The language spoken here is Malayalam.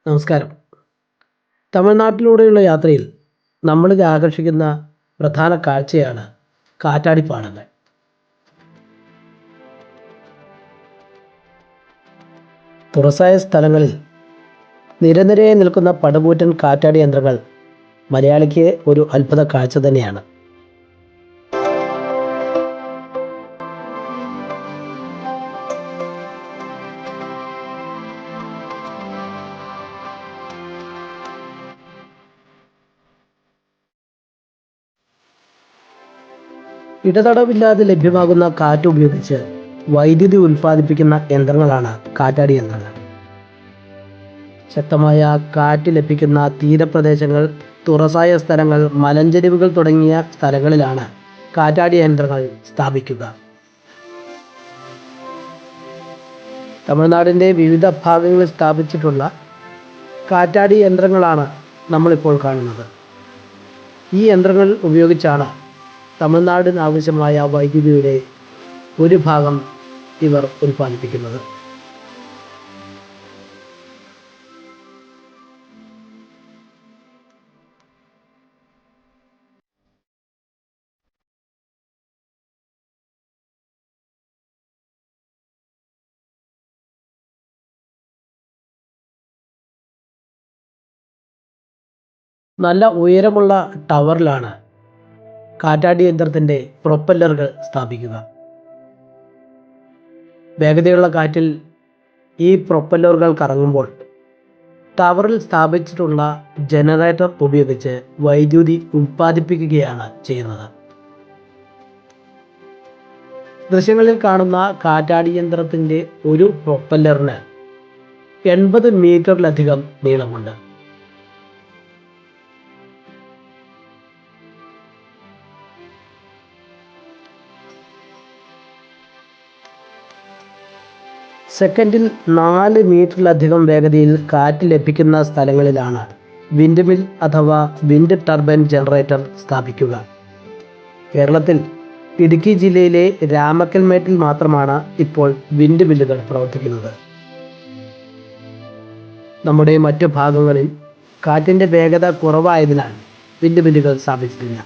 നമസ്കാരം. തമിഴ്നാട്ടിലൂടെയുള്ള യാത്രയിൽ നമ്മളിൽ ആകർഷിക്കുന്ന പ്രധാന കാഴ്ചയാണ് കാറ്റാടിപ്പാടങ്ങൾ. തുറസായ സ്ഥലങ്ങളിൽ നിരനിരയായി നിൽക്കുന്ന പടുകൂറ്റൻ കാറ്റാടി യന്ത്രങ്ങൾ മലയാളിക്ക് ഒരു അത്ഭുത കാഴ്ച തന്നെയാണ്. ഇടതടവില്ലാതെ ലഭ്യമാകുന്ന കാറ്റ് ഉപയോഗിച്ച് വൈദ്യുതി ഉൽപ്പാദിപ്പിക്കുന്ന യന്ത്രങ്ങളാണ് കാറ്റാടി യന്ത്രങ്ങൾ. ശക്തമായ കാറ്റ് ലഭിക്കുന്ന തീരപ്രദേശങ്ങൾ, തുറസായ സ്ഥലങ്ങൾ, മലഞ്ചെരിവുകൾ തുടങ്ങിയ സ്ഥലങ്ങളിലാണ് കാറ്റാടി യന്ത്രങ്ങൾ സ്ഥാപിക്കുക. തമിഴ്നാടിൻ്റെ വിവിധ ഭാഗങ്ങളിൽ സ്ഥാപിച്ചിട്ടുള്ള കാറ്റാടി യന്ത്രങ്ങളാണ് നമ്മളിപ്പോൾ കാണുന്നത്. ഈ യന്ത്രങ്ങൾ ഉപയോഗിച്ചാണ് തമിഴ്നാടിന് ആവശ്യമായ വൈദ്യുതിയുടെ ഒരു ഭാഗം ഇവർ ഉൽപ്പാദിപ്പിക്കുന്നത്. നല്ല ഉയരമുള്ള ടവറിലാണ് കാറ്റാടി യന്ത്രത്തിൻ്റെ പ്രൊപ്പല്ലറുകൾ സ്ഥാപിക്കുക. വേഗതയുള്ള കാറ്റിൽ ഈ പ്രൊപ്പല്ലറുകൾ കറങ്ങുമ്പോൾ ടവറിൽ സ്ഥാപിച്ചിട്ടുള്ള ജനറേറ്റർ ഉപയോഗിച്ച് വൈദ്യുതി ഉൽപ്പാദിപ്പിക്കുകയാണ് ചെയ്യുന്നത്. ദൃശ്യങ്ങളിൽ കാണുന്ന കാറ്റാടി യന്ത്രത്തിൻ്റെ ഒരു പ്രൊപ്പല്ലറിന് 80 മീറ്ററിലധികം നീളമുണ്ട്. സെക്കൻഡിൽ 4 മീറ്ററിലധികം വേഗതയിൽ കാറ്റ് ലഭിക്കുന്ന സ്ഥലങ്ങളിലാണ് വിൻഡ് മിൽ അഥവാ വിൻഡ് ടർബൈൻ ജനറേറ്റർ സ്ഥാപിക്കുക. കേരളത്തിൽ ഇടുക്കി ജില്ലയിലെ രാമക്കൽമേട്ടിൽ മാത്രമാണ് ഇപ്പോൾ വിൻഡ് മില്ലുകൾ പ്രവർത്തിക്കുന്നത്. നമ്മുടെ മറ്റു ഭാഗങ്ങളിൽ കാറ്റിൻ്റെ വേഗത കുറവായതിനാൽ വിൻഡ് മില്ലുകൾ സ്ഥാപിച്ചിട്ടില്ല.